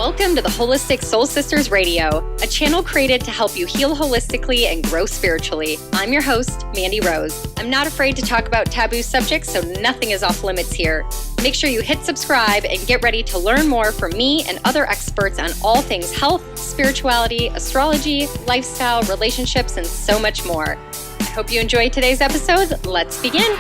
Welcome to the Holistic Soul Sisters Radio, a channel created to help you heal holistically and grow spiritually. I'm your host, Mandy Rose. I'm not afraid to talk about taboo subjects, so nothing is off limits here. Make sure you hit subscribe and get ready to learn more from me and other experts on all things health, spirituality, astrology, lifestyle, relationships, and so much more. I hope you enjoyed today's episode. Let's begin.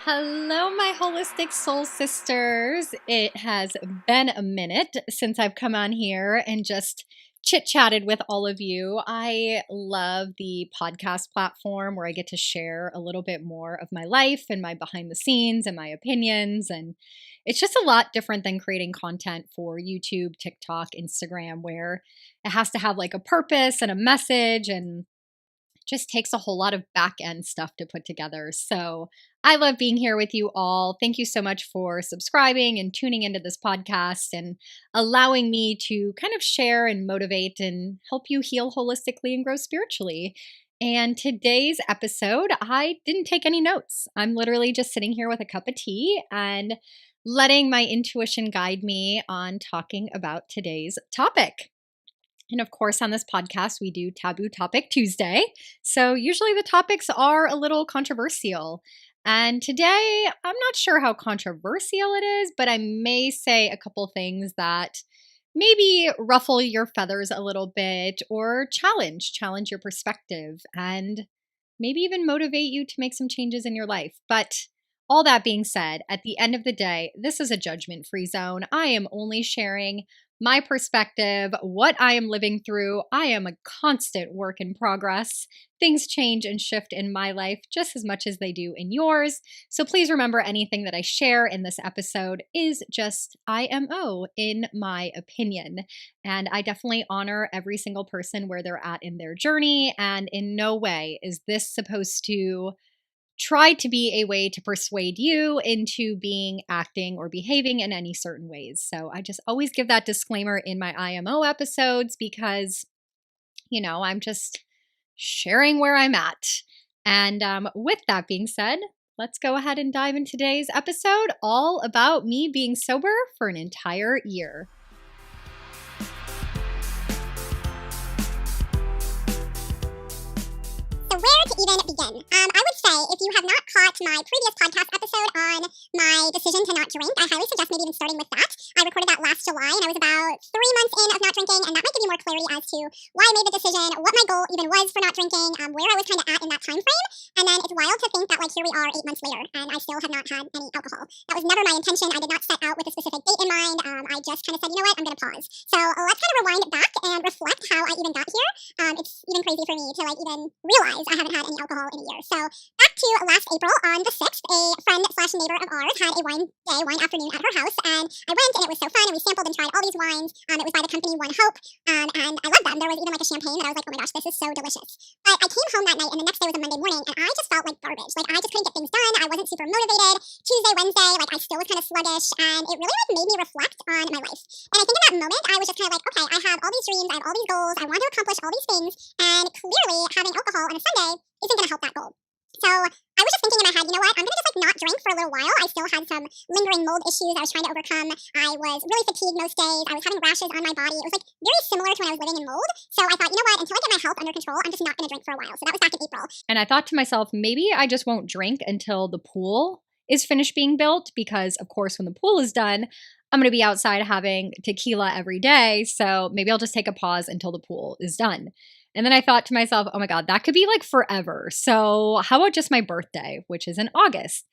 Hello, my holistic soul sisters. It has been a minute since I've come on here and just chit-chatted with all of you. I love the podcast platform where I get to share a little bit more of my life and my behind the scenes and my opinions. And it's just a lot different than creating content for YouTube, TikTok, Instagram, where it has to have like a purpose and a message, and just takes a whole lot of back end stuff to put together. So I love being here with you all. Thank you so much for subscribing and tuning into this podcast and allowing me to kind of share and motivate and help you heal holistically and grow spiritually. And today's episode, I didn't take any notes. I'm literally just sitting here with a cup of tea and letting my intuition guide me on talking about today's topic. And of course, on this podcast, we do Taboo Topic Tuesday. So usually the topics are a little controversial. And today, I'm not sure how controversial it is, but I may say a couple things that maybe ruffle your feathers a little bit or challenge your perspective and maybe even motivate you to make some changes in your life. But all that being said, at the end of the day, this is a judgment-free zone. I am only sharing my perspective, what I am living through. I am a constant work in progress. Things change and shift in my life just as much as they do in yours. So please remember, anything that I share in this episode is just IMO, in my opinion. And I definitely honor every single person where they're at in their journey. And in no way is this supposed to try to be a way to persuade you into acting, or behaving in any certain ways. So I just always give that disclaimer in my IMO episodes because, I'm just sharing where I'm at. And with that being said, let's go ahead and dive into today's episode, all about me being sober for an entire year. Where to even begin? I would say, if you have not caught my previous podcast episode on my decision to not drink, I highly suggest maybe even starting with that. I recorded that last July, and I was about 3 months in of not drinking, and that might give you more clarity as to why I made the decision, what my goal even was for not drinking, where I was kind of at in that time frame. And then it's wild to think that here we are 8 months later, and I still have not had any alcohol. That was never my intention. I did not set out with a specific date in mind. I just kind of said, you know what, I'm going to pause. So let's kind of rewind back and reflect how I even got here. It's even crazy for me to even realize I haven't had any alcohol in a year. So back to last April on the 6th, a friend/neighbor of ours had a wine afternoon at her house, and I went, and it was so fun, and we sampled and tried all these wines. It was by the company One Hope, and I loved them. There was even a champagne that I was like, oh my gosh, this is so delicious. But I came home that night, and the next day was a Monday morning, and I just felt like garbage. I just couldn't get things done. I wasn't super motivated. Tuesday, Wednesday, I still was kind of sluggish, and it really made me reflect on my life. And I think in that moment, I was just kind of like, okay, I have all these dreams, I have all these goals, I want to accomplish all these things, and clearly having alcohol on a Sunday isn't going to help that goal. So I was just thinking in my head, you know what, I'm going to just not drink for a little while. I still had some lingering mold issues I was trying to overcome. I was really fatigued most days. I was having rashes on my body. It was very similar to when I was living in mold. So I thought, you know what, until I get my health under control, I'm just not going to drink for a while. So that was back in April. And I thought to myself, maybe I just won't drink until the pool is finished being built, because of course when the pool is done, I'm going to be outside having tequila every day. So maybe I'll just take a pause until the pool is done. And then I thought to myself, oh my God, that could be forever. So how about just my birthday, which is in August?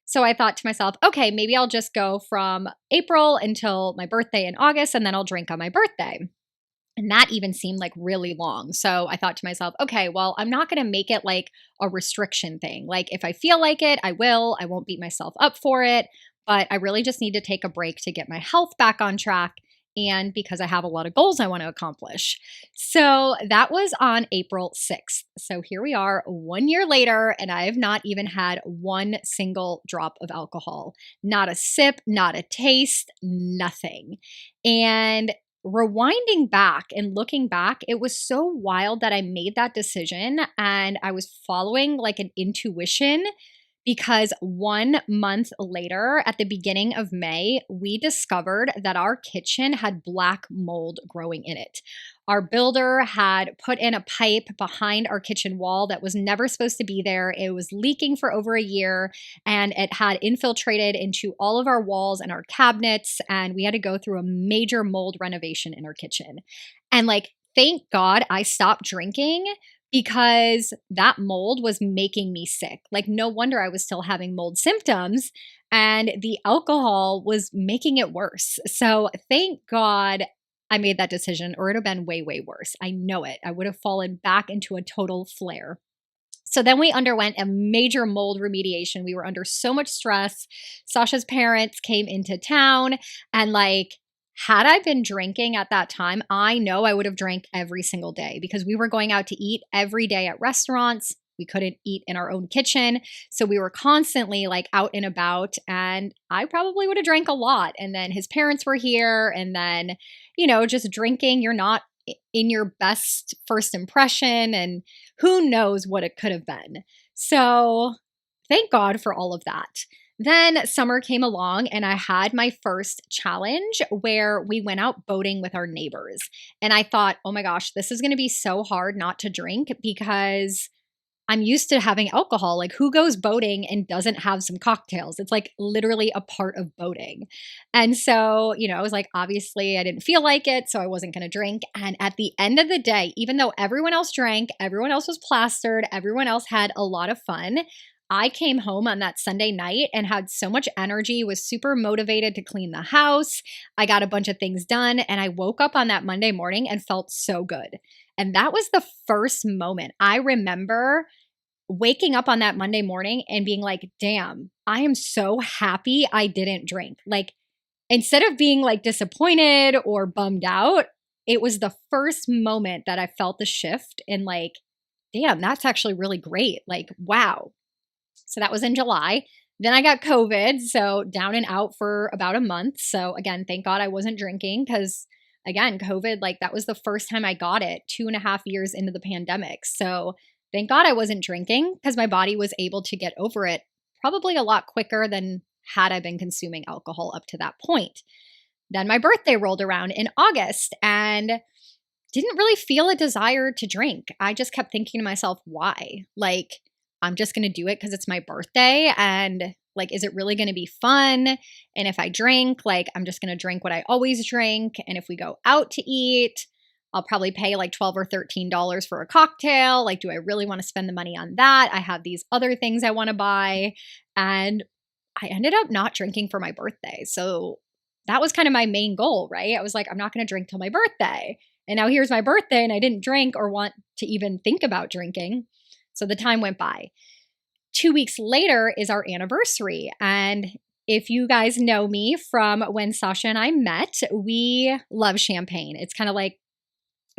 So I thought to myself, okay, maybe I'll just go from April until my birthday in August, and then I'll drink on my birthday. And that even seemed really long. So I thought to myself, okay, well, I'm not going to make it a restriction thing. If I feel like it, I will. I won't beat myself up for it. But I really just need to take a break to get my health back on track, and because I have a lot of goals I want to accomplish. So that was on April 6th. So here we are 1 year later, and I have not even had one single drop of alcohol. Not a sip, not a taste, nothing. And rewinding back and looking back, it was so wild that I made that decision, and I was following an intuition, because 1 month later, at the beginning of May, we discovered that our kitchen had black mold growing in it. Our builder had put in a pipe behind our kitchen wall that was never supposed to be there. It was leaking for over a year and it had infiltrated into all of our walls and our cabinets. And we had to go through a major mold renovation in our kitchen. And like, thank God I stopped drinking because that mold was making me sick. Like, no wonder I was still having mold symptoms, and the alcohol was making it worse. So, thank God I made that decision, or it would have been way, way worse. I know it. I would have fallen back into a total flare. So then we underwent a major mold remediation. We were under so much stress. Sasha's parents came into town, and like, had I been drinking at that time, I know I would have drank every single day because we were going out to eat every day at restaurants. We couldn't eat in our own kitchen. So we were constantly like out and about, and I probably would have drank a lot. And then his parents were here, and then, just drinking, you're not in your best first impression, and who knows what it could have been. So thank God for all of that. Then summer came along and I had my first challenge where we went out boating with our neighbors. And I thought, oh my gosh, this is going to be so hard not to drink because I'm used to having alcohol. Like, who goes boating and doesn't have some cocktails? It's like literally a part of boating. And so, I was like, obviously, I didn't feel like it, so I wasn't going to drink. And at the end of the day, even though everyone else drank, everyone else was plastered, everyone else had a lot of fun, I came home on that Sunday night and had so much energy, was super motivated to clean the house. I got a bunch of things done, and I woke up on that Monday morning and felt so good. And that was the first moment I remember waking up on that Monday morning and being like, damn, I am so happy I didn't drink. Like, instead of being like disappointed or bummed out, it was the first moment that I felt the shift and like, damn, that's actually really great. Like, wow. So that was in July. Then I got COVID, so down and out for about a month. So again, thank God I wasn't drinking because, again, COVID, like that was the first time I got it 2.5 years into the pandemic. So thank God I wasn't drinking because my body was able to get over it probably a lot quicker than had I been consuming alcohol up to that point. Then my birthday rolled around in August and didn't really feel a desire to drink. I just kept thinking to myself, why? Like, I'm just going to do it because it's my birthday. And like, is it really going to be fun? And if I drink, like, I'm just going to drink what I always drink. And if we go out to eat, I'll probably pay like $12 or $13 for a cocktail. Like, do I really want to spend the money on that? I have these other things I want to buy. And I ended up not drinking for my birthday. So that was kind of my main goal, right? I was like, I'm not going to drink till my birthday. And now here's my birthday and I didn't drink or want to even think about drinking. So the time went by. 2 weeks later is our anniversary. And if you guys know me from when Sasha and I met, we love champagne. It's kind of like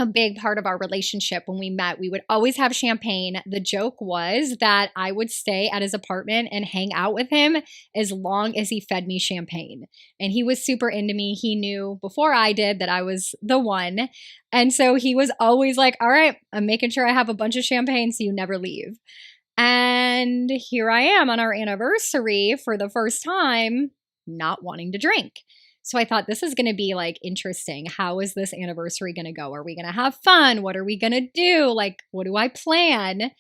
a big part of our relationship. When we met, we would always have champagne. The joke was that I would stay at his apartment and hang out with him as long as he fed me champagne. And he was super into me. He knew before I did that I was the one. And so he was always like, all right, I'm making sure I have a bunch of champagne so you never leave. And here I am on our anniversary for the first time, not wanting to drink. So I thought this is going to be like interesting. How is this anniversary going to go? Are we going to have fun? What are we going to do? Like, what do I plan?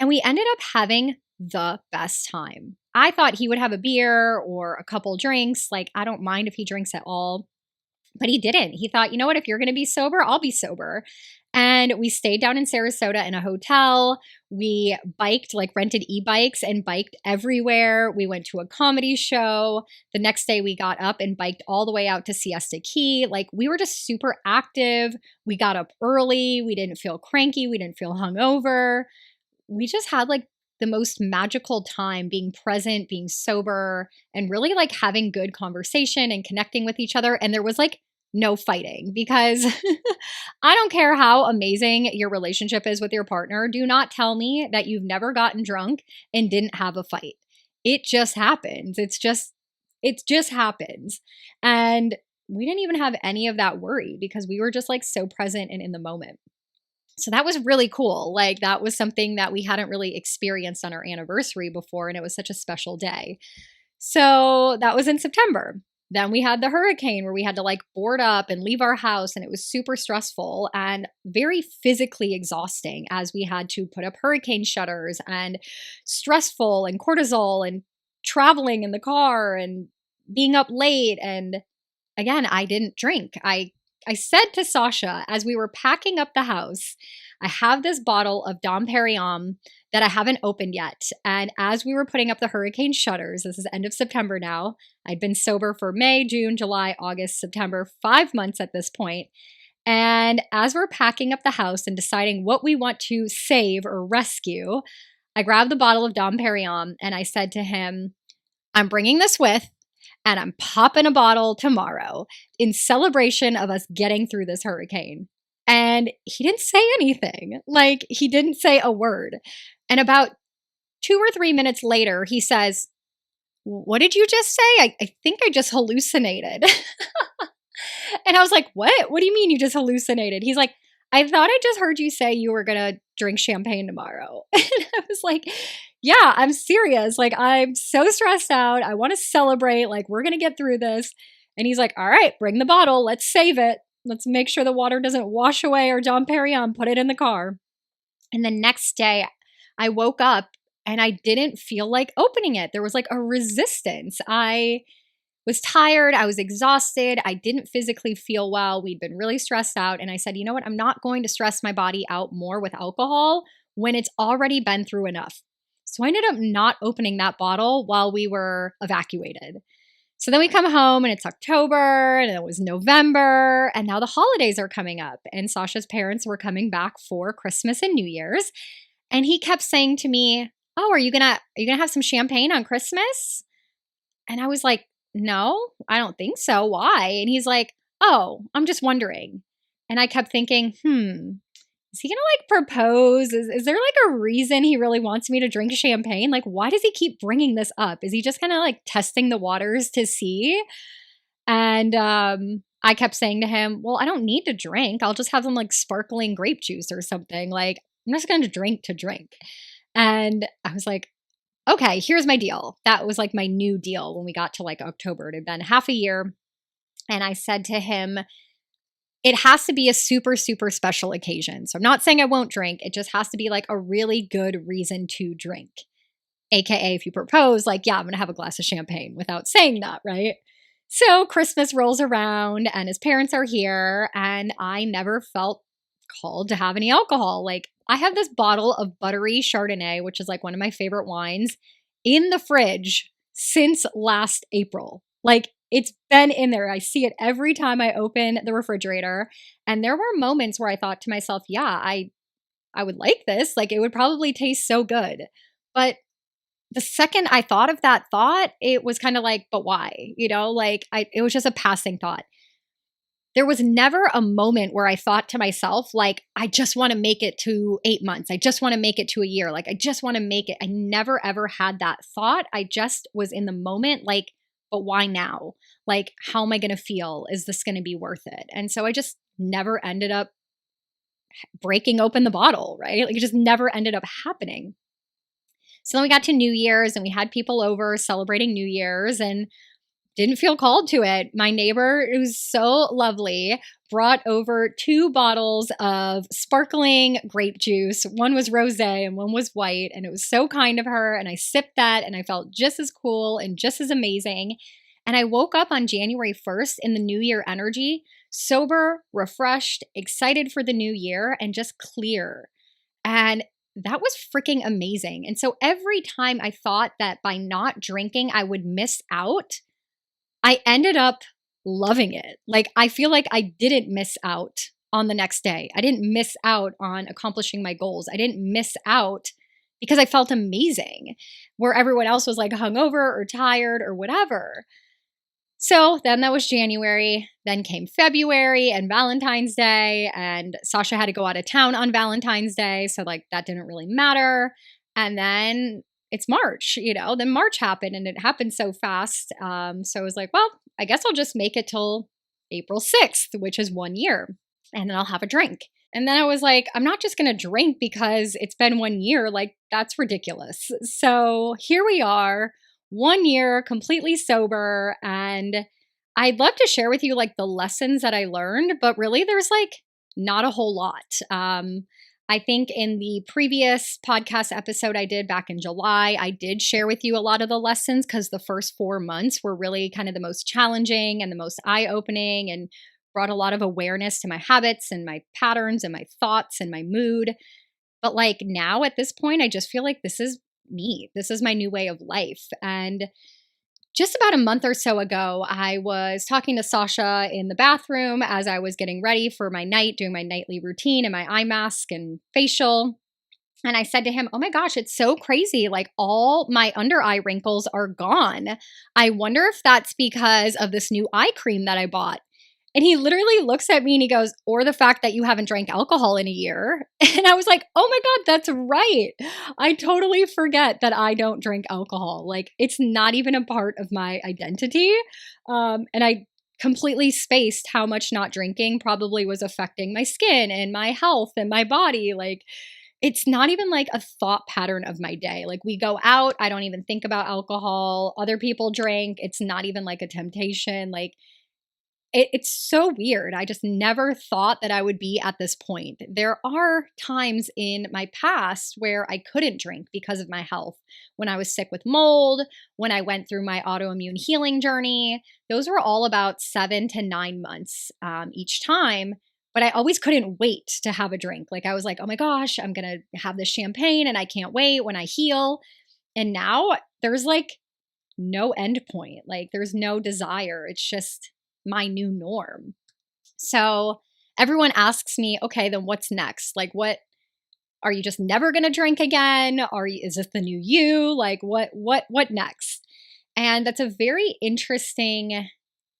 And we ended up having the best time. I thought he would have a beer or a couple drinks. Like, I don't mind if he drinks at all. But he didn't. He thought, you know what, if you're going to be sober, I'll be sober. And we stayed down in Sarasota in a hotel. We biked, like rented e-bikes and biked everywhere. We went to a comedy show. The next day we got up and biked all the way out to Siesta Key. Like, we were just super active. We got up early. We didn't feel cranky. We didn't feel hungover. We just had like the most magical time being present, being sober, and really like having good conversation and connecting with each other. And there was like no fighting because I don't care how amazing your relationship is with your partner. Do not tell me that you've never gotten drunk and didn't have a fight. It just happens. It just happens. And we didn't even have any of that worry because we were just like so present and in the moment. So that was really cool. Like, that was something that we hadn't really experienced on our anniversary before, and it was such a special day. So that was in September. Then we had the hurricane where we had to like board up and leave our house, and it was super stressful and very physically exhausting as we had to put up hurricane shutters and stressful and cortisol and traveling in the car and being up late. And again, I didn't drink. I said to Sasha as we were packing up the house, I have this bottle of Dom Perignon that I haven't opened yet. And as we were putting up the hurricane shutters, this is end of September now. I'd been sober for May, June, July, August, September, 5 months at this point. And as we're packing up the house and deciding what we want to save or rescue, I grabbed the bottle of Dom Perignon and I said to him, I'm bringing this with, and I'm popping a bottle tomorrow in celebration of us getting through this hurricane. And he didn't say anything. Like, he didn't say a word. And about 2 or 3 minutes later, he says, what did you just say? I think I just hallucinated. And I was like, what? What do you mean you just hallucinated? He's like, I thought I just heard you say you were going to drink champagne tomorrow. And I was like, yeah, I'm serious. Like, I'm so stressed out. I want to celebrate. Like, we're going to get through this. And he's like, all right, bring the bottle. Let's save it. Let's make sure the water doesn't wash away our Dom Perignon. Put it in the car. And the next day, I woke up and I didn't feel like opening it. There was like a resistance. I was tired. I was exhausted. I didn't physically feel well. We'd been really stressed out. And I said, you know what? I'm not going to stress my body out more with alcohol when it's already been through enough. So I ended up not opening that bottle while we were evacuated. So then we come home and it's October and it was November and now the holidays are coming up and Sasha's parents were coming back for Christmas and New Year's. And he kept saying to me, oh, are you gonna have some champagne on Christmas? And I was like, no, I don't think so. Why? And he's like, oh, I'm just wondering. And I kept thinking, is he gonna like propose? Is there like a reason he really wants me to drink champagne? Like, why does he keep bringing this up? Is he just kind of like testing the waters to see? And I kept saying to him, well, I don't need to drink. I'll just have some like sparkling grape juice or something. Like, I'm just going to drink. And I was like, okay, here's my deal. That was like my new deal when we got to like October. It had been half a year. And I said to him, it has to be a super, super special occasion. So I'm not saying I won't drink. It just has to be like a really good reason to drink. AKA if you propose, like, yeah, I'm going to have a glass of champagne without saying that, right? So Christmas rolls around and his parents are here and I never felt called to have any alcohol. Like, I have this bottle of buttery Chardonnay, which is like one of my favorite wines, in the fridge since last April. Like, it's been in there. I see it every time I open the refrigerator. And there were moments where I thought to myself, yeah, I would like this. Like, it would probably taste so good. But the second I thought of that thought, it was kind of like, but why? You know, like it was just a passing thought. There was never a moment where I thought to myself, like, I just want to make it to 8 months. I just want to make it to a year. Like, I just want to make it. I never, ever had that thought. I just was in the moment, like, but why now? Like, how am I going to feel? Is this going to be worth it? And so I just never ended up breaking open the bottle, right? Like, it just never ended up happening. So then we got to New Year's and we had people over celebrating New Year's and didn't feel called to it. My neighbor, it was so lovely, brought over 2 bottles of sparkling grape juice. One was rosé and one was white. And it was so kind of her. And I sipped that and I felt just as cool and just as amazing. And I woke up on January 1st in the New Year energy, sober, refreshed, excited for the new year, and just clear. And that was freaking amazing. And so every time I thought that by not drinking, I would miss out, I ended up loving it. Like, I feel like I didn't miss out on the next day. I didn't miss out on accomplishing my goals. I didn't miss out because I felt amazing, where everyone else was like hungover or tired or whatever. So then that was January. Then came February and Valentine's Day, and Sasha had to go out of town on Valentine's Day. So like that didn't really matter. And then it's March, then March happened and it happened so fast. So I was like, well, I guess I'll just make it till April 6th, which is 1 year, and then I'll have a drink. And then I was like, I'm not just going to drink because it's been 1 year. Like, that's ridiculous. So here we are, 1 year completely sober. And I'd love to share with you like the lessons that I learned, but really there's like not a whole lot. I think in the previous podcast episode I did back in July, I did share with you a lot of the lessons because the first 4 months were really kind of the most challenging and the most eye opening and brought a lot of awareness to my habits and my patterns and my thoughts and my mood. But like now at this point, I just feel like this is me. This is my new way of life. And just about a month or so ago, I was talking to Sasha in the bathroom as I was getting ready for my night, doing my nightly routine and my eye mask and facial. And I said to him, "Oh my gosh, it's so crazy. Like all my under eye wrinkles are gone. I wonder if that's because of this new eye cream that I bought." And he literally looks at me and he goes, "Or the fact that you haven't drank alcohol in a year." And I was like, "Oh my God, that's right. I totally forget that I don't drink alcohol. Like it's not even a part of my identity." And I completely spaced how much not drinking probably was affecting my skin and my health and my body. Like it's not even like a thought pattern of my day. Like we go out, I don't even think about alcohol. Other people drink. It's not even like a temptation. Like it's so weird. I just never thought that I would be at this point. There are times in my past where I couldn't drink because of my health. When I was sick with mold, when I went through my autoimmune healing journey, those were all about 7 to 9 months each time. But I always couldn't wait to have a drink. Like I was like, oh my gosh, I'm going to have this champagne and I can't wait when I heal. And now there's like no end point. Like there's no desire. It's just my new norm. So everyone asks me, okay, then what's next? Like what are you just never going to drink again? Is this the new you? Like what next? And that's a very interesting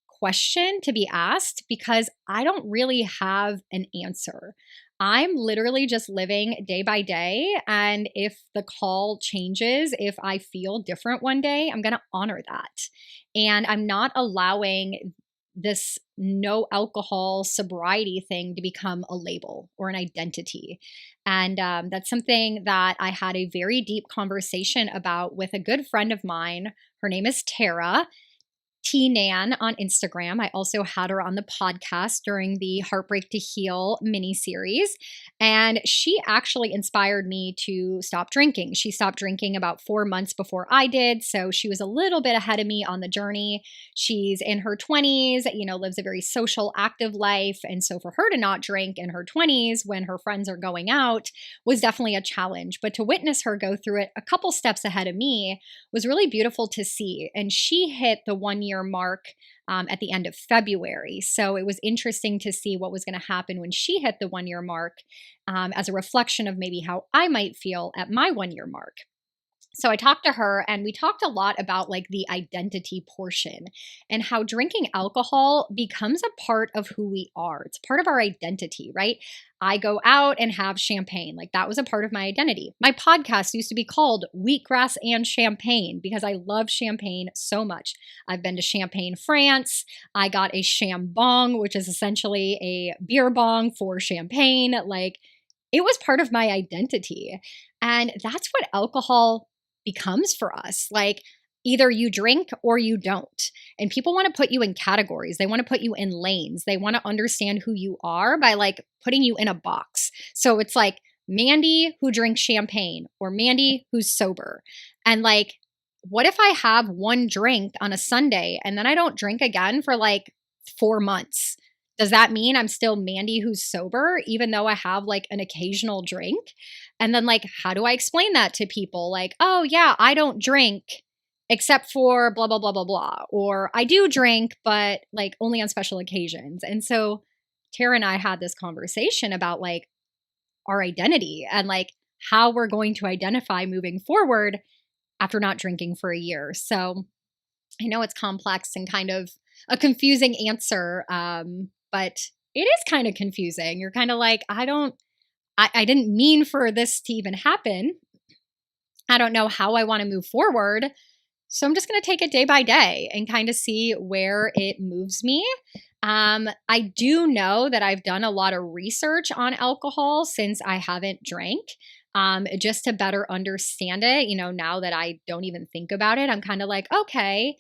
question to be asked because I don't really have an answer. I'm literally just living day by day. And if the call changes, if I feel different one day, I'm going to honor that. And I'm not allowing this no alcohol sobriety thing to become a label or an identity. And that's something that I had a very deep conversation about with a good friend of mine. Her name is Tara. T Nan on Instagram. I also had her on the podcast during the Heartbreak to Heal mini series. And she actually inspired me to stop drinking. She stopped drinking about 4 months before I did. So she was a little bit ahead of me on the journey. She's in her 20s, lives a very social, active life. And so for her to not drink in her 20s when her friends are going out was definitely a challenge. But to witness her go through it a couple steps ahead of me was really beautiful to see. And she hit the 1 year mark at the end of February. So it was interesting to see what was going to happen when she hit the 1 year mark as a reflection of maybe how I might feel at my 1 year mark. So I talked to her and we talked a lot about like the identity portion and how drinking alcohol becomes a part of who we are. It's part of our identity, right? I go out and have champagne. Like that was a part of my identity. My podcast used to be called Wheatgrass and Champagne because I love champagne so much. I've been to Champagne, France. I got a chambong, which is essentially a beer bong for champagne. Like it was part of my identity. And that's what alcohol becomes for us. Like either you drink or you don't. And people want to put you in categories. They want to put you in lanes. They want to understand who you are by like putting you in a box. So it's like Mandy who drinks champagne or Mandy who's sober. And like, what if I have one drink on a Sunday and then I don't drink again for like 4 months? Does that mean I'm still Mandy who's sober, even though I have like an occasional drink? And then, like, how do I explain that to people? Like, oh, yeah, I don't drink except for blah, blah, blah, blah, blah. Or I do drink, but like only on special occasions. And so Tara and I had this conversation about like our identity and like how we're going to identify moving forward after not drinking for a year. So I know it's complex and kind of a confusing answer, but it is kind of confusing. You're kind of like, I didn't mean for this to even happen. I don't know how I want to move forward. So I'm just going to take it day by day and kind of see where it moves me. I do know that I've done a lot of research on alcohol since I haven't drank, just to better understand it. Now that I don't even think about it, I'm kind of like, okay,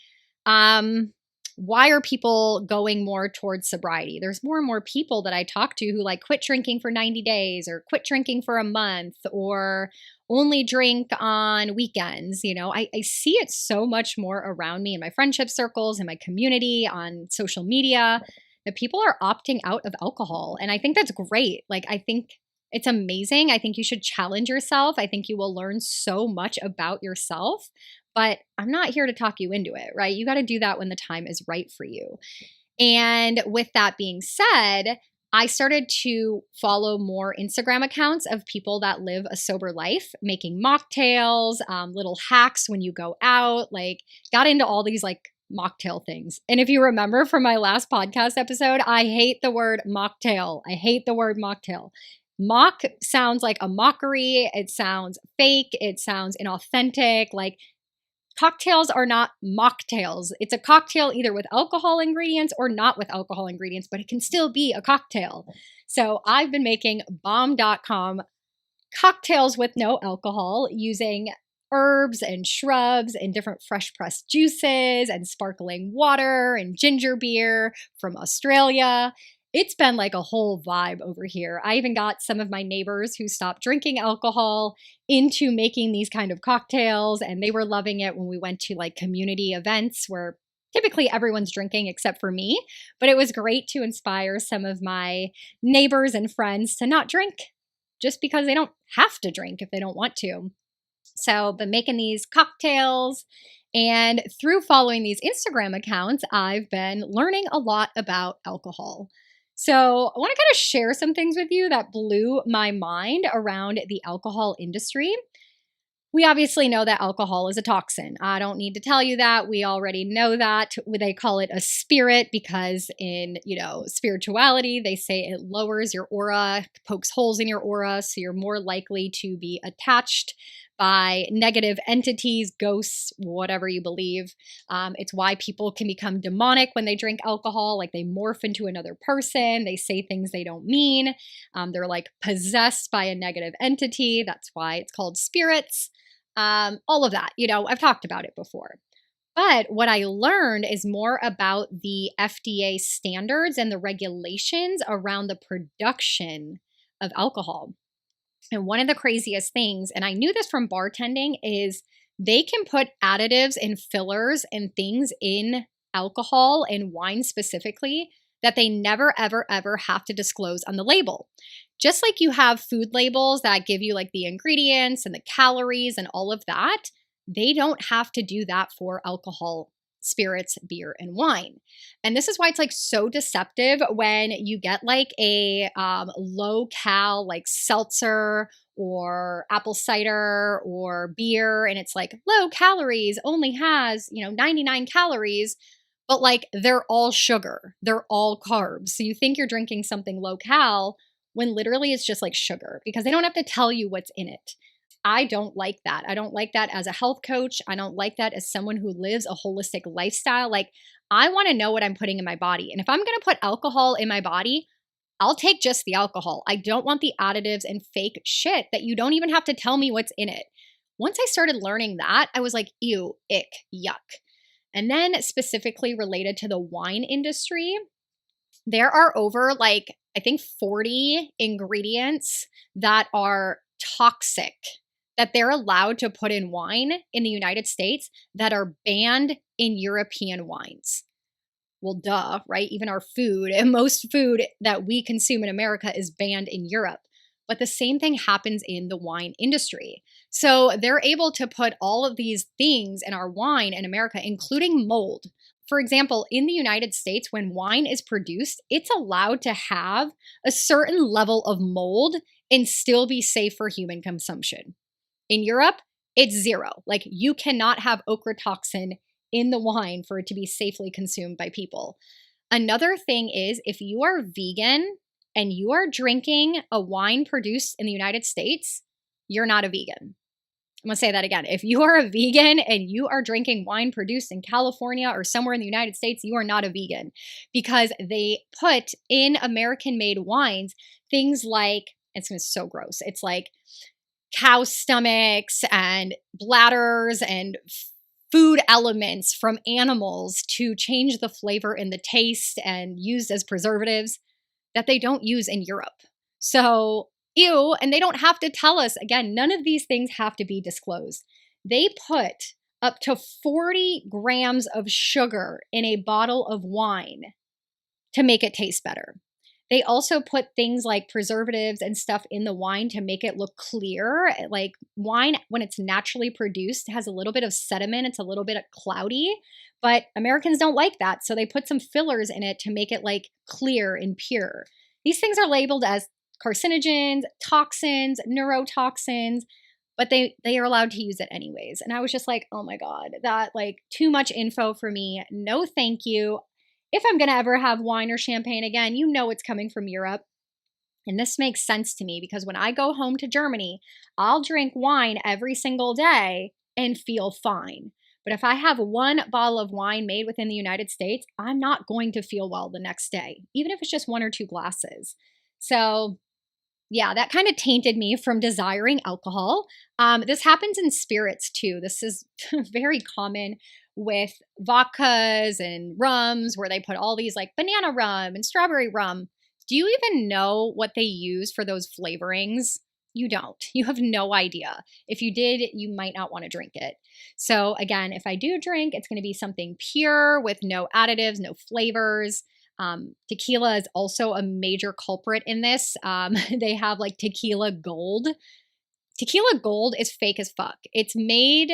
um, why are people going more towards sobriety? There's more and more people that I talk to who like quit drinking for 90 days or quit drinking for a month or only drink on weekends. I see it so much more around me in my friendship circles, in my community, on social media, that people are opting out of alcohol. And I think that's great. Like, I think it's amazing. I think you should challenge yourself. I think you will learn so much about yourself, but I'm not here to talk you into it, right? You got to do that when the time is right for you. And with that being said, I started to follow more Instagram accounts of people that live a sober life, making mocktails, little hacks when you go out, like got into all these like mocktail things. And if you remember from my last podcast episode, I hate the word mocktail. I hate the word mocktail. Mock sounds like a mockery. It sounds fake. It sounds inauthentic. Like, cocktails are not mocktails. It's a cocktail either with alcohol ingredients or not with alcohol ingredients, but it can still be a cocktail. So I've been making bomb.com cocktails with no alcohol using herbs and shrubs and different fresh pressed juices and sparkling water and ginger beer from Australia. It's been like a whole vibe over here. I even got some of my neighbors who stopped drinking alcohol into making these kind of cocktails, and they were loving it when we went to like community events where typically everyone's drinking except for me. But it was great to inspire some of my neighbors and friends to not drink just because they don't have to drink if they don't want to. So, been making these cocktails, and through following these Instagram accounts, I've been learning a lot about alcohol. So, I want to kind of share some things with you that blew my mind around the alcohol industry. We obviously know that alcohol is a toxin. I don't need to tell you that. We already know that. They call it a spirit because in, spirituality, they say it lowers your aura, pokes holes in your aura, so you're more likely to be attached by negative entities, ghosts, whatever you believe. It's why people can become demonic when they drink alcohol, like they morph into another person. They say things they don't mean. They're like possessed by a negative entity. That's why it's called spirits. All of that, I've talked about it before. But what I learned is more about the FDA standards and the regulations around the production of alcohol. And one of the craziest things, and I knew this from bartending, is they can put additives and fillers and things in alcohol and wine specifically that they never, ever, ever have to disclose on the label. Just like you have food labels that give you like the ingredients and the calories and all of that, they don't have to do that for alcohol, spirits, beer, and wine. And this is why it's like so deceptive when you get like a low cal like seltzer or apple cider or beer, and it's like low calories, only has 99 calories, but like they're all sugar, they're all carbs. So you think you're drinking something low cal when literally it's just like sugar because they don't have to tell you what's in it. I don't like that. I don't like that as a health coach. I don't like that as someone who lives a holistic lifestyle. Like, I want to know what I'm putting in my body. And if I'm going to put alcohol in my body, I'll take just the alcohol. I don't want the additives and fake shit that you don't even have to tell me what's in it. Once I started learning that, I was like, ew, ick, yuck. And then specifically related to the wine industry, there are over like, I think 40 ingredients that are toxic that they're allowed to put in wine in the United States that are banned in European wines. Well, duh, right? Even our food, and most food that we consume in America is banned in Europe. But the same thing happens in the wine industry. So they're able to put all of these things in our wine in America, including mold. For example, in the United States, when wine is produced, it's allowed to have a certain level of mold and still be safe for human consumption. In Europe, it's zero. Like, you cannot have ochratoxin in the wine for it to be safely consumed by people. Another thing is, if you are vegan and you are drinking a wine produced in the United States, you're not a vegan. I'm going to say that again. If you are a vegan and you are drinking wine produced in California or somewhere in the United States, you are not a vegan, because they put in American made wines things like, it's so gross. It's like cow stomachs and bladders and food elements from animals to change the flavor and the taste and used as preservatives that they don't use in Europe. So, ew, and they don't have to tell us. Again, none of these things have to be disclosed. They put up to 40 grams of sugar in a bottle of wine to make it taste better. They also put things like preservatives and stuff in the wine to make it look clear. Like wine, when it's naturally produced, has a little bit of sediment. It's a little bit cloudy, but Americans don't like that. So they put some fillers in it to make it like clear and pure. These things are labeled as carcinogens, toxins, neurotoxins, but they are allowed to use it anyways. And I was just like, oh my God, that like too much info for me. No, thank you. If I'm going to ever have wine or champagne again, you know it's coming from Europe. And this makes sense to me because when I go home to Germany, I'll drink wine every single day and feel fine. But if I have one bottle of wine made within the United States, I'm not going to feel well the next day, even if it's just 1 or 2 glasses. So yeah, that kind of tainted me from desiring alcohol. This happens in spirits too. This is very common with vodkas and rums where they put all these like banana rum and strawberry rum. Do you even know what they use for those flavorings? You don't. You have no idea. If you did, you might not want to drink it. So again, if I do drink, it's going to be something pure with no additives, no flavors. Tequila is also a major culprit in this. They have like tequila gold. Tequila gold is fake as fuck. It's made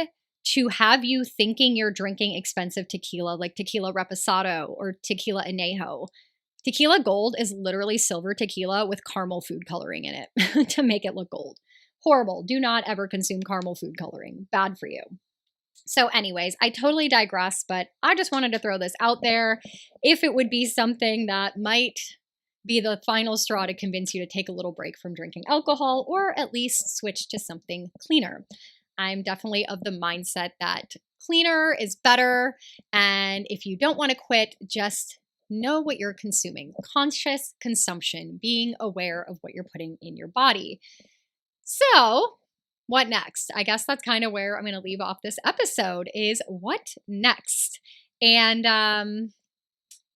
to have you thinking you're drinking expensive tequila, like tequila reposado or tequila anejo. Tequila gold is literally silver tequila with caramel food coloring in it to make it look gold. Horrible. Do not ever consume caramel food coloring. Bad for you. So anyways, I totally digress, but I just wanted to throw this out there. If it would be something that might be the final straw to convince you to take a little break from drinking alcohol or at least switch to something cleaner. I'm definitely of the mindset that cleaner is better. And if you don't want to quit, just know what you're consuming. Conscious consumption, being aware of what you're putting in your body. So, what next? I guess that's kind of where I'm going to leave off this episode is what next? And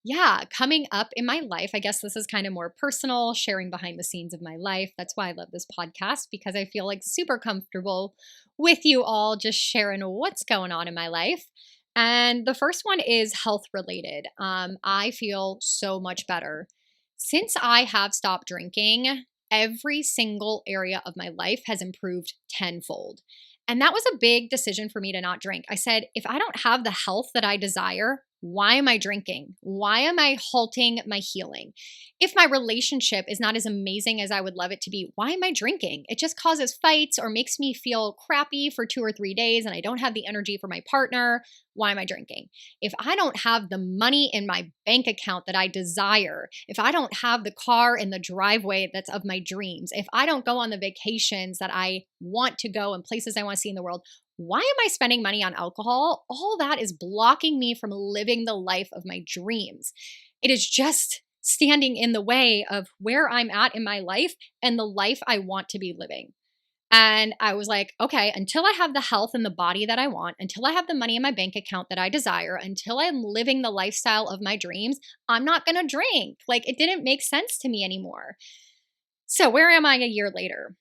yeah, coming up in my life, I guess this is kind of more personal, sharing behind the scenes of my life. That's why I love this podcast, because I feel like super comfortable with you all just sharing what's going on in my life. And the first one is health related. I feel so much better. Since I have stopped drinking, every single area of my life has improved tenfold. And that was a big decision for me to not drink. I said, if I don't have the health that I desire, why am I drinking? Why am I halting my healing? If my relationship is not as amazing as I would love it to be, why am I drinking? It just causes fights or makes me feel crappy for 2 or 3 days and I don't have the energy for my partner. Why am I drinking? If I don't have the money in my bank account that I desire, if I don't have the car in the driveway that's of my dreams, if I don't go on the vacations that I want to go and places I want to see in the world, why am I spending money on alcohol? All that is blocking me from living the life of my dreams. It is just standing in the way of where I'm at in my life and the life I want to be living. And I was like, okay, until I have the health and the body that I want, until I have the money in my bank account that I desire, until I'm living the lifestyle of my dreams, I'm not going to drink. Like it didn't make sense to me anymore. So where am I a year later?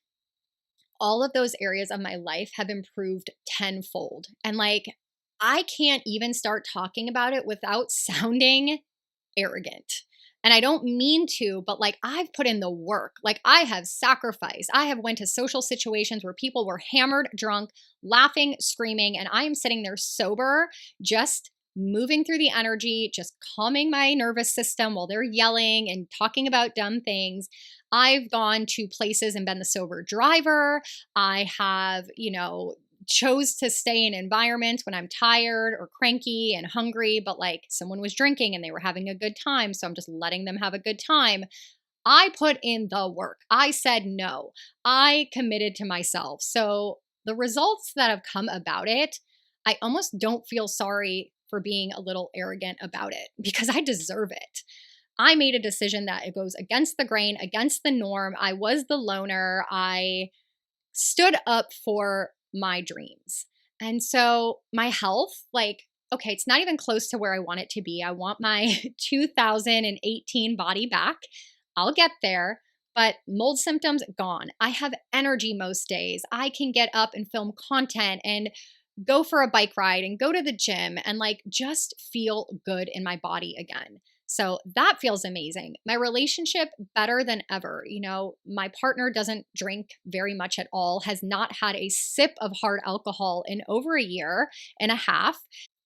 All of those areas of my life have improved tenfold. And like, I can't even start talking about it without sounding arrogant. And I don't mean to, but like I've put in the work. Like I have sacrificed. I have went to social situations where people were hammered, drunk, laughing, screaming, and I am sitting there sober, just moving through the energy, just calming my nervous system while they're yelling and talking about dumb things. I've gone to places and been the sober driver. I have, chose to stay in environments when I'm tired or cranky and hungry, but like someone was drinking and they were having a good time. So I'm just letting them have a good time. I put in the work. I said no. I committed to myself. So the results that have come about it, I almost don't feel sorry for being a little arrogant about it because I deserve it. I made a decision that it goes against the grain, against the norm. I was the loner. I stood up for my dreams. And so my health, like, okay, it's not even close to where I want it to be. I want my 2018 body back. I'll get there, but mold symptoms gone. I have energy most days. I can get up and film content and go for a bike ride and go to the gym and like just feel good in my body again. So that feels amazing. My relationship better than ever. You know, my partner doesn't drink very much at all, has not had a sip of hard alcohol in over a year and a half,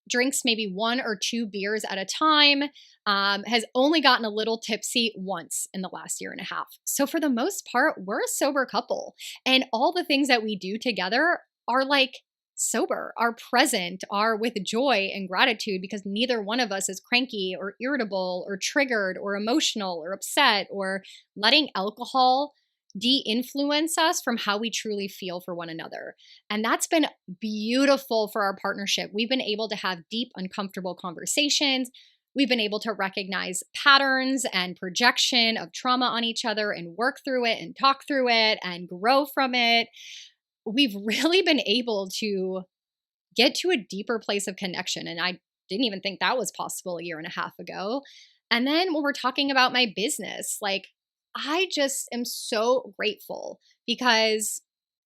drinks maybe 1 or 2 beers at a time, has only gotten a little tipsy once in the last year and a half. So for the most part, we're a sober couple. And all the things that we do together are like sober, are present, are with joy and gratitude because neither one of us is cranky or irritable or triggered or emotional or upset or letting alcohol de-influence us from how we truly feel for one another. And that's been beautiful for our partnership. We've been able to have deep, uncomfortable conversations. We've been able to recognize patterns and projection of trauma on each other and work through it and talk through it and grow from it. We've really been able to get to a deeper place of connection. And I didn't even think that was possible a year and a half ago. And then when we're talking about my business, like I just am so grateful because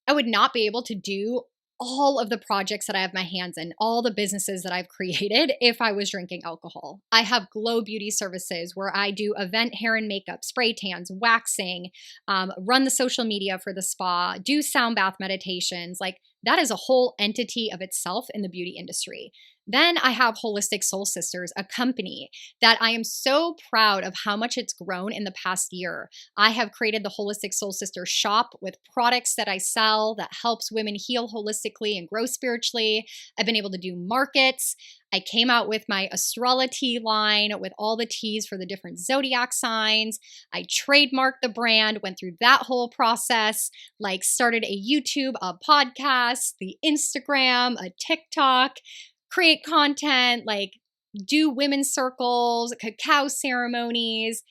I would not be able to do all of the projects that I have my hands in, all the businesses that I've created if I was drinking alcohol. I have Glow Beauty Services where I do event hair and makeup, spray tans, waxing, run the social media for the spa, do sound bath meditations. Like that is a whole entity of itself in the beauty industry. Then I have Holistic Soul Sisters, a company that I am so proud of how much it's grown in the past year. I have created the Holistic Soul Sisters shop with products that I sell that helps women heal holistically and grow spiritually. I've been able to do markets. I came out with my astrology line with all the teas for the different zodiac signs. I trademarked the brand, went through that whole process, like started a YouTube, a podcast, the Instagram, a TikTok, create content, like do women's circles, cacao ceremonies,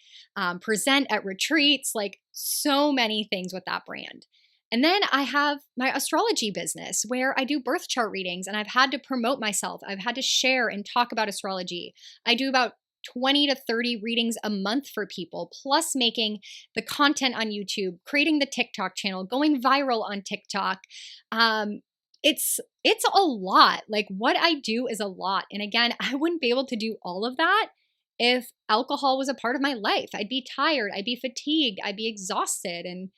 present at retreats, like so many things with that brand. And then I have my astrology business where I do birth chart readings and I've had to promote myself. I've had to share and talk about astrology. I do about 20 to 30 readings a month for people, plus making the content on YouTube, creating the TikTok channel, going viral on TikTok. It's a lot. Like what I do is a lot. And again, I wouldn't be able to do all of that if alcohol was a part of my life. I'd be tired, I'd be fatigued, I'd be exhausted. And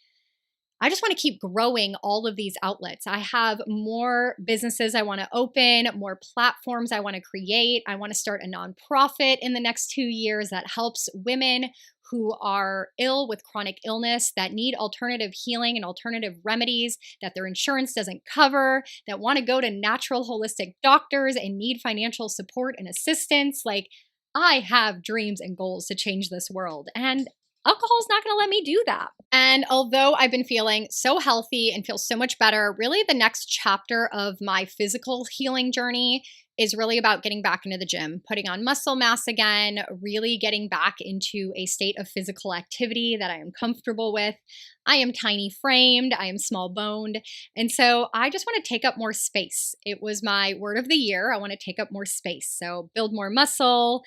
I just want to keep growing all of these outlets. I have more businesses I want to open, more platforms I want to create. I want to start a nonprofit in the next 2 years that helps women who are ill with chronic illness, that need alternative healing and alternative remedies that their insurance doesn't cover, that want to go to natural holistic doctors and need financial support and assistance. Like, I have dreams and goals to change this world. And alcohol is not going to let me do that. And although I've been feeling so healthy and feel so much better, really the next chapter of my physical healing journey is really about getting back into the gym, putting on muscle mass again, really getting back into a state of physical activity that I am comfortable with. I am tiny framed, I am small boned, and so I just want to take up more space. It was my word of the year. I want to take up more space. So build more muscle,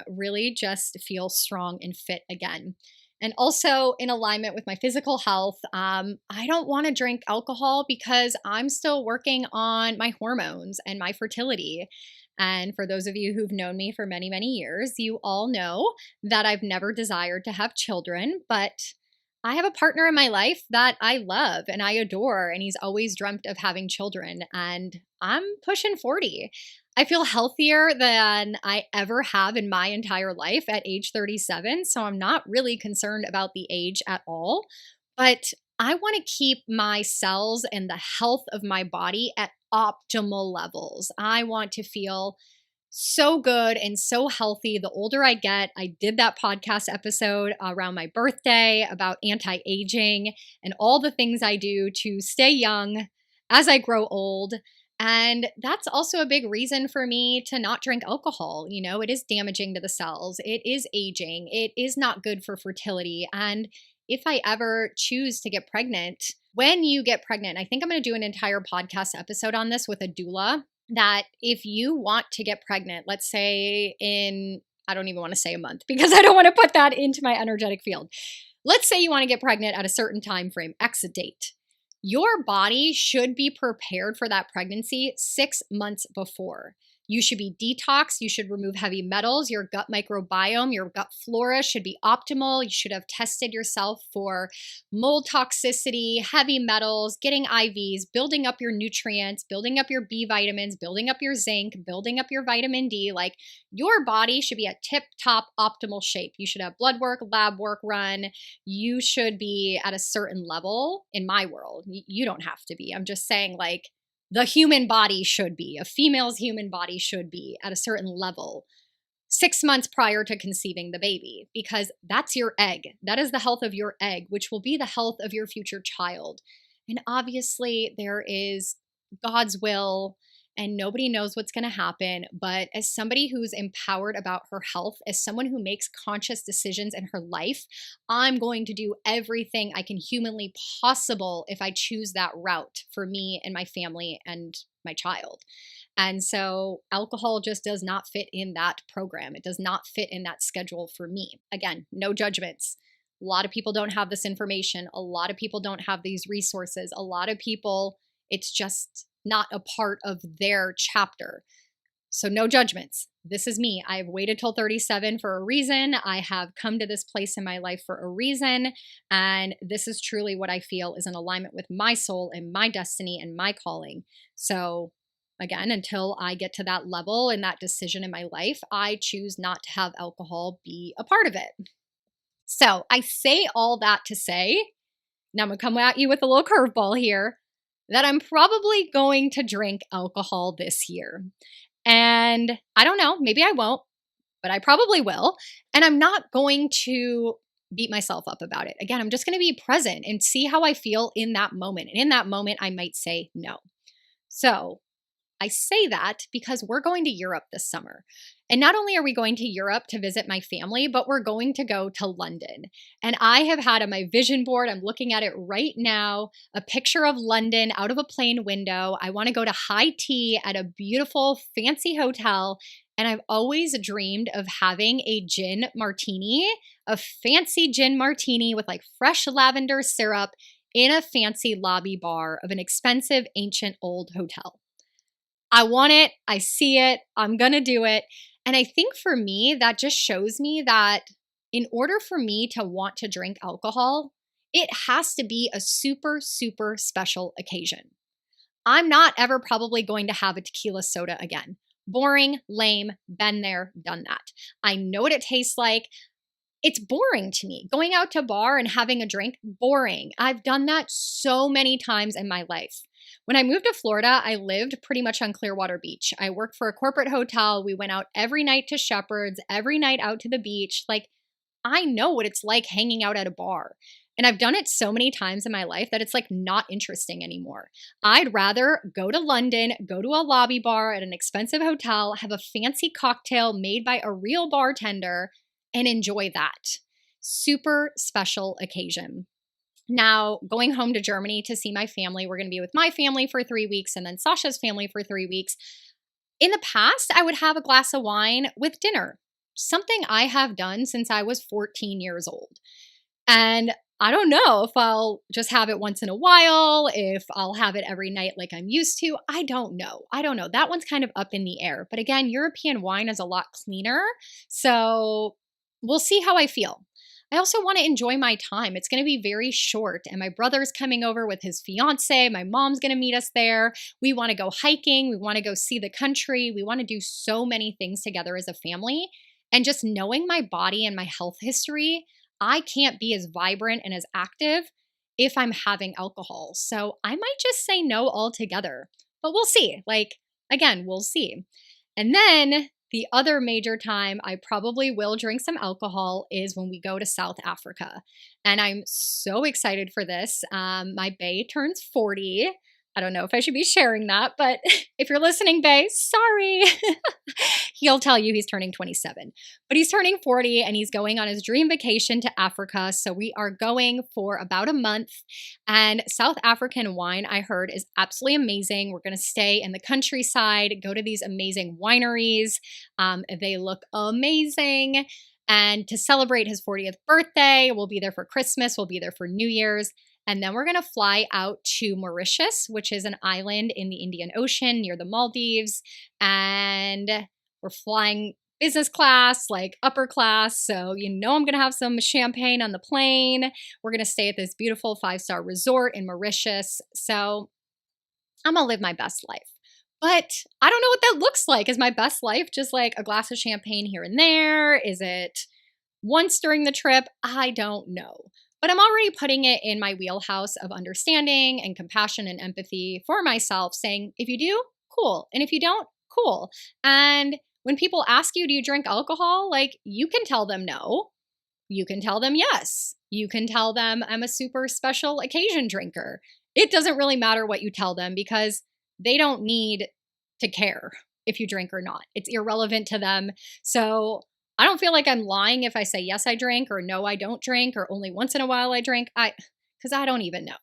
really just feel strong and fit again. And also in alignment with my physical health, I don't want to drink alcohol because I'm still working on my hormones and my fertility. And for those of you who've known me for many, many years, you all know that I've never desired to have children, but I have a partner in my life that I love and I adore, and he's always dreamt of having children. And I'm pushing 40. I feel healthier than I ever have in my entire life at age 37. So I'm not really concerned about the age at all. But I want to keep my cells and the health of my body at optimal levels. I want to feel so good and so healthy the older I get. I did that podcast episode around my birthday about anti-aging and all the things I do to stay young as I grow old. And that's also a big reason for me to not drink alcohol. You know, it is damaging to the cells, it is aging, it is not good for fertility. And if I ever choose to get pregnant, when you get pregnant, I think I'm going to do an entire podcast episode on this with a doula. That if you want to get pregnant, let's say in, I don't even want to say a month because I don't want to put that into my energetic field. Let's say you want to get pregnant at a certain time frame, X date. Your body should be prepared for that pregnancy 6 months before. You should be detoxed. You should remove heavy metals. Your gut microbiome, your gut flora should be optimal. You should have tested yourself for mold toxicity, heavy metals, getting IVs, building up your nutrients, building up your B vitamins, building up your zinc, building up your vitamin D. Like, your body should be at tip-top optimal shape. You should have blood work, lab work run. You should be at a certain level in my world. You don't have to be. I'm just saying, like, the human body should be, a female's human body should be at a certain level 6 months prior to conceiving the baby, because that's your egg. That is the health of your egg, which will be the health of your future child. And obviously, there is God's will, and nobody knows what's going to happen. But as somebody who's empowered about her health, as someone who makes conscious decisions in her life, I'm going to do everything I can humanly possible if I choose that route for me and my family and my child. And so alcohol just does not fit in that program. It does not fit in that schedule for me. Again, no judgments. A lot of people don't have this information. A lot of people don't have these resources. A lot of people, it's just not a part of their chapter. So no judgments. This is me. I've waited till 37 for a reason. I have come to this place in my life for a reason. And this is truly what I feel is in alignment with my soul and my destiny and my calling. So again, until I get to that level and that decision in my life, I choose not to have alcohol be a part of it. So I say all that to say, now I'm going to come at you with a little curveball here, that I'm probably going to drink alcohol this year. And I don't know, maybe I won't, but I probably will. And I'm not going to beat myself up about it. Again, I'm just going to be present and see how I feel in that moment. And in that moment, I might say no. So I say that because we're going to Europe this summer. And not only are we going to Europe to visit my family, but we're going to go to London. And I have had on my vision board, I'm looking at it right now, a picture of London out of a plane window. I want to go to high tea at a beautiful, fancy hotel. And I've always dreamed of having a gin martini, a fancy gin martini with like fresh lavender syrup in a fancy lobby bar of an expensive, ancient, old hotel. I want it. I see it. I'm going to do it. And I think for me, that just shows me that in order for me to want to drink alcohol, it has to be a super, super special occasion. I'm not ever probably going to have a tequila soda again. Boring, lame, been there, done that. I know what it tastes like. It's boring to me. Going out to a bar and having a drink, boring. I've done that so many times in my life. When I moved to Florida, I lived pretty much on Clearwater Beach. I worked for a corporate hotel. We went out every night to Shepherd's, every night out to the beach. Like, I know what it's like hanging out at a bar. And I've done it so many times in my life that it's like not interesting anymore. I'd rather go to London, go to a lobby bar at an expensive hotel, have a fancy cocktail made by a real bartender, and enjoy that. Super special occasion. Now, going home to Germany to see my family, we're going to be with my family for 3 weeks and then Sasha's family for 3 weeks. In the past, I would have a glass of wine with dinner, something I have done since I was 14 years old. And I don't know if I'll just have it once in a while, if I'll have it every night like I'm used to. I don't know. That one's kind of up in the air. But again, European wine is a lot cleaner. So we'll see how I feel. I also want to enjoy my time. It's going to be very short, and my brother's coming over with his fiance. My mom's going to meet us there. We want to go hiking. We want to go see the country. We want to do so many things together as a family. And just knowing my body and my health history, I can't be as vibrant and as active if I'm having alcohol. So I might just say no altogether, but we'll see. Again, we'll see. And then the other major time I probably will drink some alcohol is when we go to South Africa. And I'm so excited for this. My bae turns 40 I don't know if I should be sharing that, but if you're listening, Bay, sorry. He'll tell you he's turning 27, but he's turning 40 and he's going on his dream vacation to Africa. So we are going for about a month. And South African wine, I heard, is absolutely amazing. We're going to stay in the countryside, go to these amazing wineries. They look amazing. And to celebrate his 40th birthday, we'll be there for Christmas, we'll be there for New Year's. And then we're going to fly out to Mauritius, which is an island in the Indian Ocean near the Maldives. And we're flying business class, like upper class. So, I'm going to have some champagne on the plane. We're going to stay at this beautiful 5-star resort in Mauritius. So I'm going to live my best life. But I don't know what that looks like. Is my best life just like a glass of champagne here and there? Is it once during the trip? I don't know. But I'm already putting it in my wheelhouse of understanding and compassion and empathy for myself, saying, if you do, cool. And if you don't, cool. And when people ask you, do you drink alcohol? Like, you can tell them no. You can tell them yes. You can tell them I'm a super special occasion drinker. It doesn't really matter what you tell them because they don't need to care if you drink or not. It's irrelevant to them. So I don't feel like I'm lying if I say yes, I drink, or no, I don't drink, or only once in a while I drink. Because I don't even know.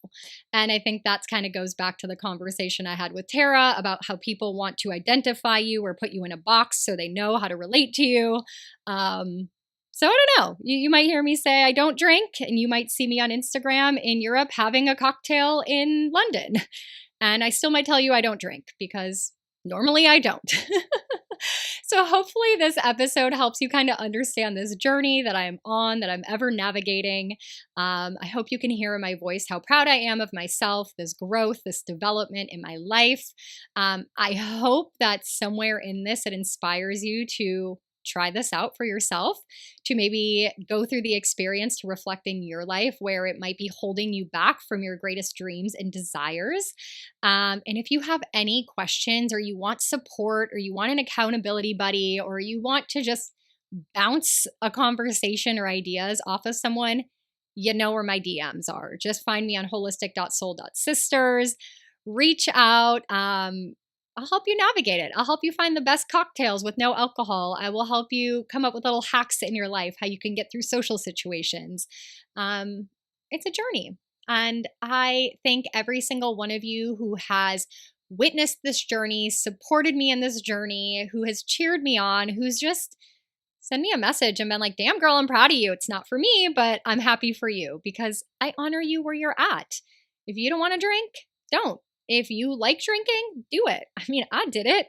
And I think that's kind of goes back to the conversation I had with Tara about how people want to identify you or put you in a box so they know how to relate to you. So I don't know. You might hear me say I don't drink, and you might see me on Instagram in Europe having a cocktail in London. And I still might tell you I don't drink because normally I don't. So hopefully this episode helps you kind of understand this journey that I'm on, that I'm ever navigating. I hope you can hear in my voice how proud I am of myself, this growth, this development in my life. I hope that somewhere in this it inspires you to try this out for yourself, to maybe go through the experience to reflect in your life where it might be holding you back from your greatest dreams and desires. And if you have any questions or you want support or you want an accountability buddy or you want to just bounce a conversation or ideas off of someone, you know where my DMs are. Just find me on holistic.soul.sisters. Reach out. I'll help you navigate it. I'll help you find the best cocktails with no alcohol. I will help you come up with little hacks in your life, how you can get through social situations. It's a journey. And I thank every single one of you who has witnessed this journey, supported me in this journey, who has cheered me on, who's just sent me a message and been like, damn girl, I'm proud of you. It's not for me, but I'm happy for you because I honor you where you're at. If you don't want to drink, don't. If you like drinking, do it. I mean, I did it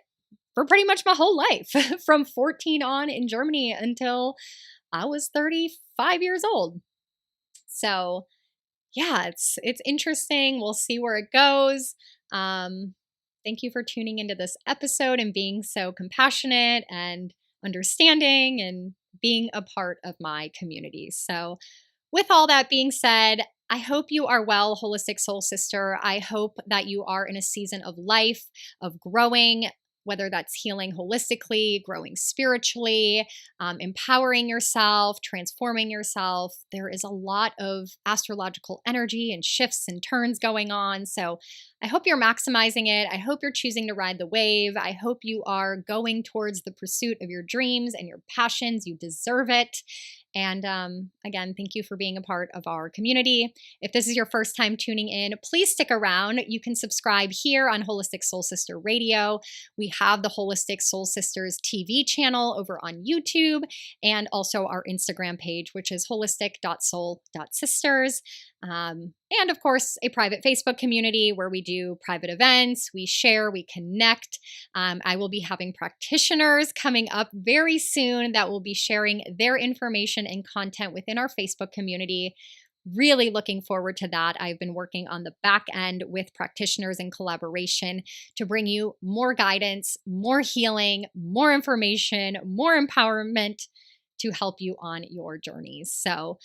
for pretty much my whole life from 14 on in Germany until I was 35 years old. So yeah, it's interesting. We'll see where it goes. Thank you for tuning into this episode and being so compassionate and understanding and being a part of my community. So with all that being said, I hope you are well, Holistic Soul Sister. I hope that you are in a season of life, of growing, whether that's healing holistically, growing spiritually, empowering yourself, transforming yourself. There is a lot of astrological energy and shifts and turns going on. So I hope you're maximizing it. I hope you're choosing to ride the wave. I hope you are going towards the pursuit of your dreams and your passions. You deserve it. And again, thank you for being a part of our community. If this is your first time tuning in, please stick around. You can subscribe here on Holistic Soul Sister Radio. We have the Holistic Soul Sisters TV channel over on YouTube and also our Instagram page, which is holistic.soul.sisters. And of course, a private Facebook community where we do private events, we share, we connect. I will be having practitioners coming up very soon that will be sharing their information and content within our Facebook community. Really looking forward to that. I've been working on the back end with practitioners in collaboration to bring you more guidance, more healing, more information, more empowerment to help you on your journeys. So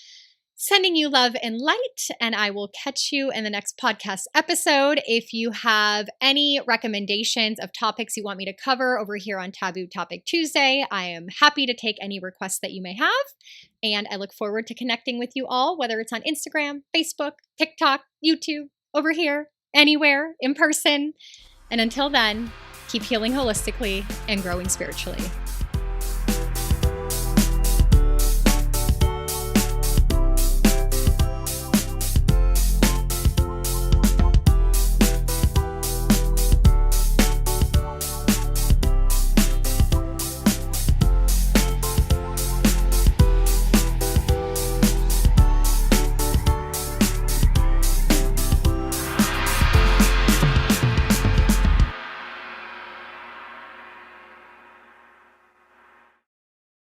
sending you love and light, and I will catch you in the next podcast episode. If you have any recommendations of topics you want me to cover over here on Taboo Topic Tuesday, I am happy to take any requests that you may have. And I look forward to connecting with you all, whether it's on Instagram, Facebook, TikTok, YouTube, over here anywhere, in person. And until then, keep healing holistically and growing spiritually.